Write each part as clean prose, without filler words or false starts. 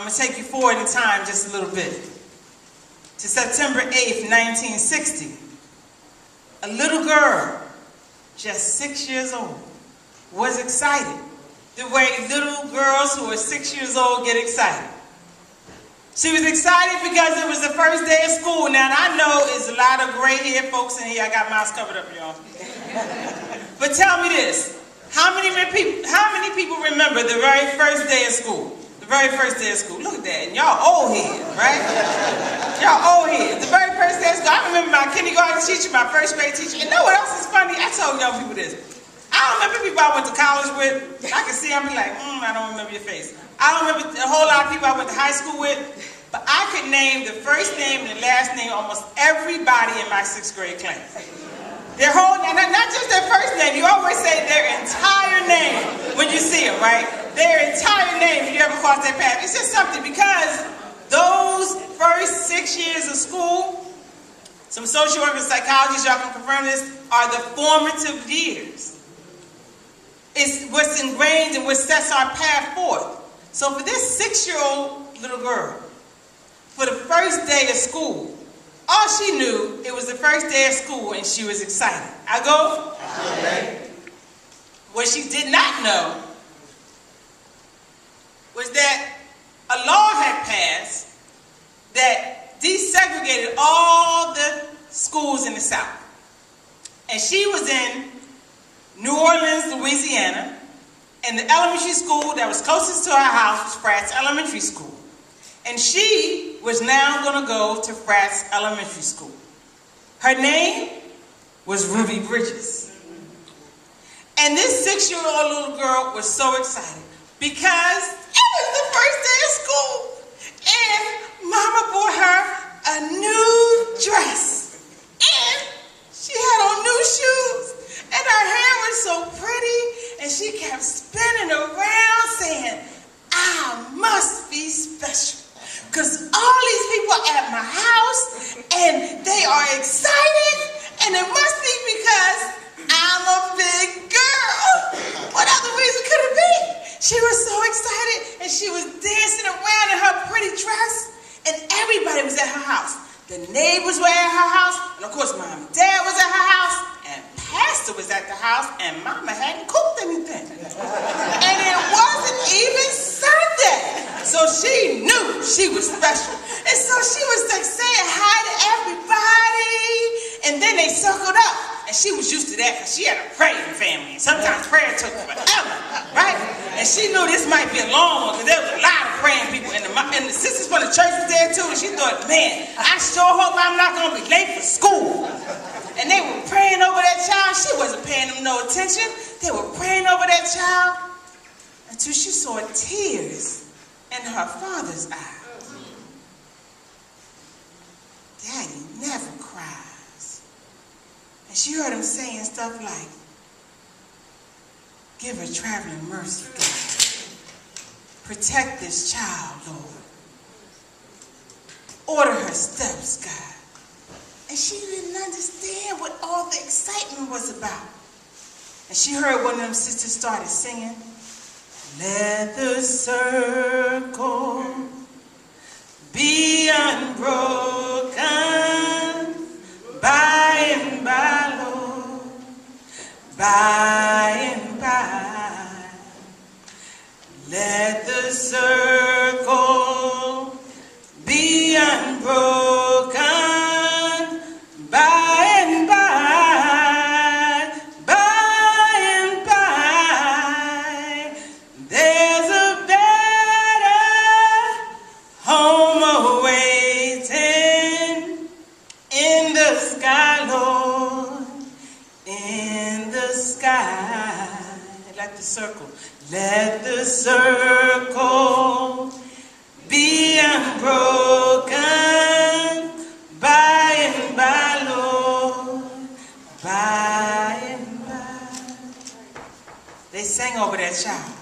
I'm going to take you forward in time just a little bit. To September 8th, 1960. A little girl, just 6 years old, was excited the way little girls who are 6 years old get excited. She was excited because it was the first day of school. Now, I know there's a lot of gray-haired folks in here. I got mouths covered up, y'all. But tell me this. How many people remember the very first day of school? The very first day of school. Look at that. And y'all old heads, right? Y'all old heads. The very first day of school. I remember my kindergarten teacher, my first grade teacher. You know what else is funny? I told young people this. I don't remember people I went to college with. I can see them be like, I don't remember your face. I don't remember a whole lot of people I went to high school with. But I could name the first name and the last name of almost everybody in my 6th grade class. Their whole name, not just their first name. You always say their entire name when you see them, right? Their entire name if you ever cross their path. It's just something because those first 6 years of school, some social workers, psychologists, y'all can confirm this, are the formative years. It's what's ingrained and what sets our path forth. So for this 6-year-old little girl, for the first day of school, all she knew, it was the first day of school and she was excited. I go? Okay. What she did not know was that a law had passed that desegregated all the schools in the South. And she was in New Orleans, Louisiana, and the elementary school that was closest to her house was Fratz Elementary School. And she was now going to go to Fratz Elementary School. Her name was Ruby Bridges. And this 6-year-old little girl was so excited because it was the first day of school. And Mama bought her a new dress. And she had on new shoes. And her hair was so pretty. And she kept spinning around saying, I must be special. Because all these people are at my house, and they are excited, and it must be because I'm a big girl. What other reason could it be? She was so excited, and she was dancing around in her pretty dress, and everybody was at her house. The neighbors were at her house, and of course Mom and Dad was at her house, and Pastor was at the house, and Mama hadn't cooked anything. And it wasn't even Sunday. So she knew she was special. And so she was like saying hi to everybody. And then they circled up. And she was used to that because she had a praying family. And sometimes prayer took forever, right? And she knew this might be a long one because there was a lot of praying people. And the sisters from the church was there too. And she thought, man, I sure hope I'm not going to be late for school. And they were praying over that child. She wasn't paying them no attention. They were praying over that child until she saw tears in her father's eyes. Daddy never cries. And she heard him saying stuff like, give her traveling mercy, God. Protect this child, Lord. Order her steps, God. And she didn't understand what all the excitement was about. And she heard one of them sisters started singing, let the circle be unbroken by and by, Lord, by and by. Let the circle be unbroken by and by. Circle. Let the circle be unbroken by and by, Lord, by and by. They sang over that child.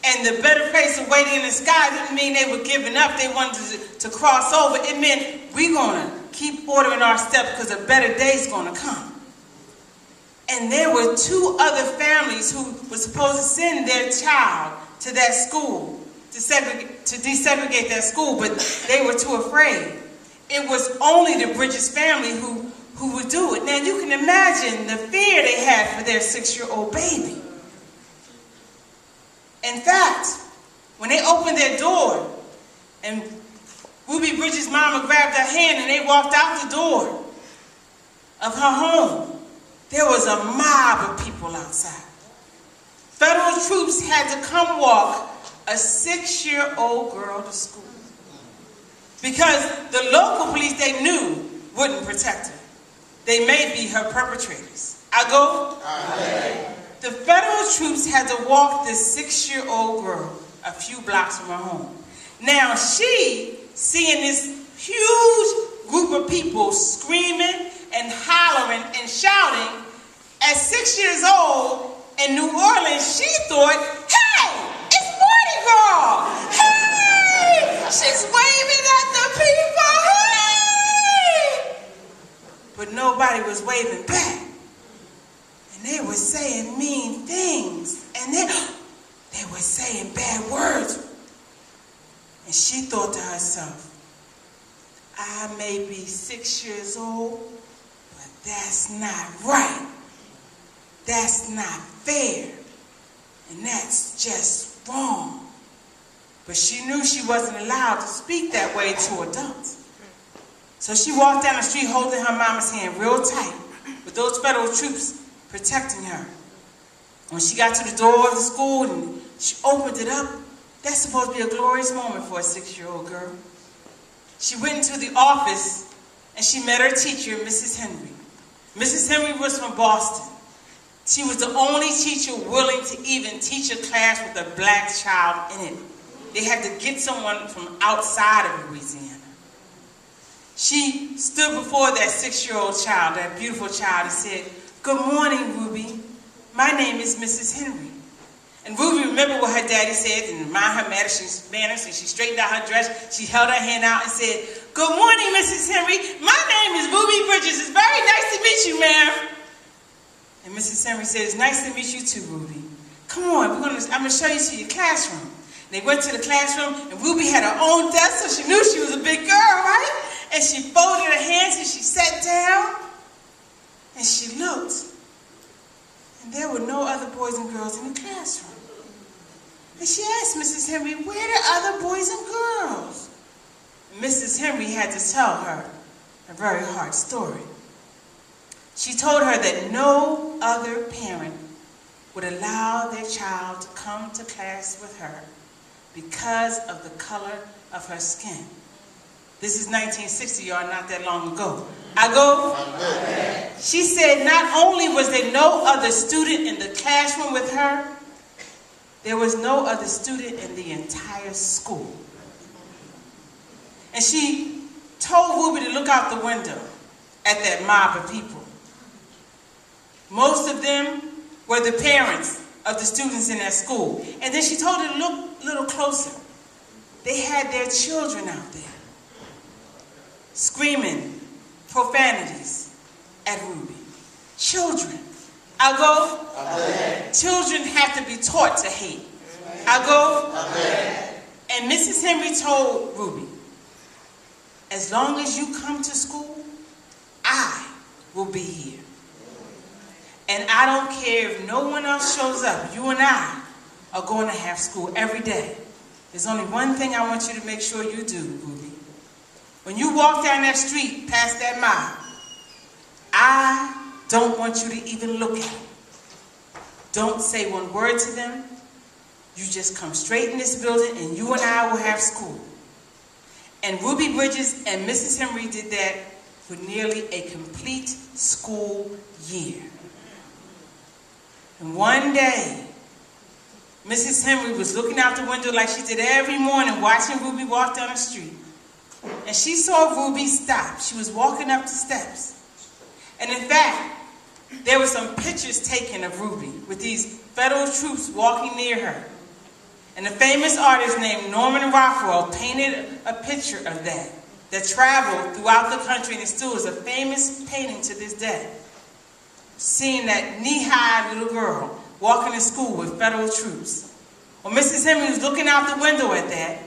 And the better place of waiting in the sky didn't mean they were giving up. They wanted to cross over. It meant we're going to keep ordering our steps because a better day's going to come. And there were 2 other families who were supposed to send their child to that school to desegregate that school, but they were too afraid. It was only the Bridges family who would do it. Now you can imagine the fear they had for their 6-year-old baby. In fact, when they opened their door and Ruby Bridges' mama grabbed her hand and they walked out the door of her home, there was a mob of people outside. Federal troops had to come walk a 6-year-old girl to school because the local police they knew wouldn't protect her. They may be her perpetrators. I go? Amen. The federal troops had to walk this 6-year-old girl a few blocks from her home. Now she, seeing this huge group of people screaming and hollering and shouting, at 6 years old in New Orleans, she thought, hey, it's Mardi Gras! Hey! She's waving at the people! Hey! But nobody was waving back. And they were saying mean things. And they were saying bad words. And she thought to herself, I may be 6 years old, but that's not right. That's not fair. And that's just wrong. But she knew she wasn't allowed to speak that way to adults. So she walked down the street holding her mama's hand real tight with those federal troops protecting her. When she got to the door of the school and she opened it up, that's supposed to be a glorious moment for a 6-year-old girl. She went into the office and she met her teacher, Mrs. Henry. Mrs. Henry was from Boston. She was the only teacher willing to even teach a class with a black child in it. They had to get someone from outside of Louisiana. She stood before that 6-year-old child, that beautiful child, and said, "Good morning, Ruby. My name is Mrs. Henry." And Ruby remembered what her daddy said and mind her manners, and she straightened out her dress. She held her hand out and said, "Good morning, Mrs. Henry. My name is Ruby Bridges. It's very nice to meet you, ma'am." And Mrs. Henry said, "It's nice to meet you too, Ruby. Come on, I'm going to show you to your classroom." They went to the classroom, and Ruby had her own desk, so she knew she was a big girl, right? And she folded her hands, and she sat down, and she looked. And there were no other boys and girls in the classroom. And she asked Mrs. Henry, "Where are the other boys and girls?" And Mrs. Henry had to tell her a very hard story. She told her that no other parent would allow their child to come to class with her because of the color of her skin. This is 1960, y'all, not that long ago. I go? Amen. She said not only was there no other student in the classroom with her, there was no other student in the entire school. And she told Ruby to look out the window at that mob of people. Most of them were the parents of the students in that school. And then she told her to look a little closer. They had their children out there, screaming profanities at Ruby. Children. I go? Amen. Children have to be taught to hate. I go? Amen. And Mrs. Henry told Ruby, as long as you come to school, I will be here. And I don't care if no one else shows up. You and I are going to have school every day. There's only one thing I want you to make sure you do, Ruby. When you walk down that street past that mob, I don't want you to even look at them. Don't say one word to them. You just come straight in this building and you and I will have school. And Ruby Bridges and Mrs. Henry did that for nearly a complete school year. And one day, Mrs. Henry was looking out the window like she did every morning, watching Ruby walk down the street. And she saw Ruby stop. She was walking up the steps. And in fact, there were some pictures taken of Ruby with these federal troops walking near her. And a famous artist named Norman Rockwell painted a picture of that traveled throughout the country, and it still is a famous painting to this day. Seeing that knee-high little girl walking to school with federal troops When Mrs. Henry was looking out the window at that,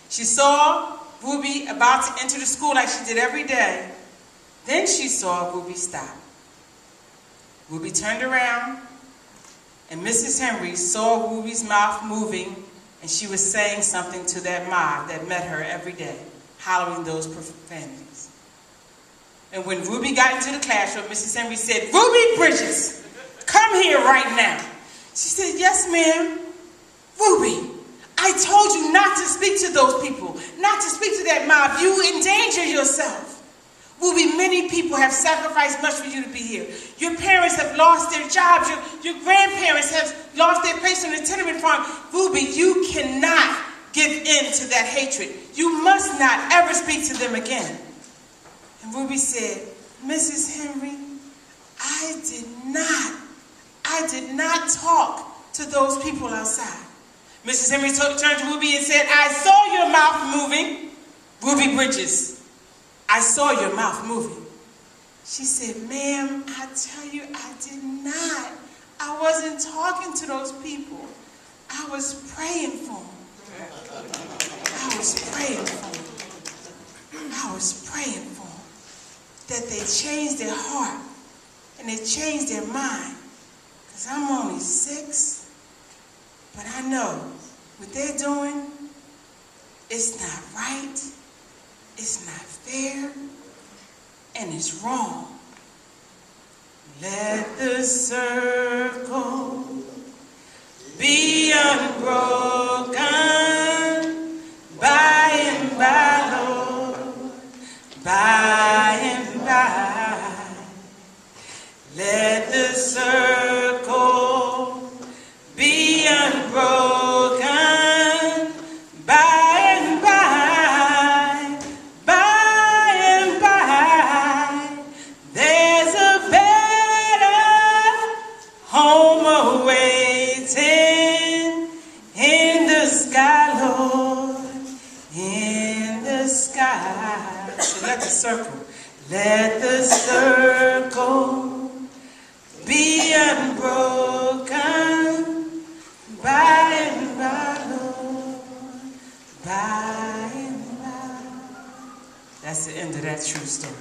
she saw Ruby about to enter the school like she did every day. Then she saw Ruby stop. Ruby turned around, and Mrs. Henry saw Ruby's mouth moving, and she was saying something to that mob that met her every day, hollering those profanities. And when Ruby got into the classroom, Mrs. Henry said, "Ruby Bridges, come here right now." She said, "Yes, ma'am." "Ruby, I told you not to speak to those people, not to speak to that mob. You endanger yourself." "Ruby, many people have sacrificed much for you to be here. Your parents have lost their jobs. Your grandparents have lost their place on the tenement farm. Ruby, you cannot give in to that hatred. You must not ever speak to them again." And Ruby said, "Mrs. Henry, I did not talk to those people outside." Mrs. Henry turned to Ruby and said, "I saw your mouth moving. Ruby Bridges, I saw your mouth moving." She said, "Ma'am, I tell you, I did not. I wasn't talking to those people. I was praying for them. I was praying for them. I was praying for them. That they changed their heart and they changed their mind. Because I'm only 6, but I know what they're doing, it's not right, it's not fair, and it's wrong. Let the circle be unbroken by and by, Lord, by and by. Let the circle be unbroken by and by, by and by. There's a better home awaiting in the sky, Lord, in the sky. So let the circle be unbroken by and by, Lord, by and by. That's the end of that true story.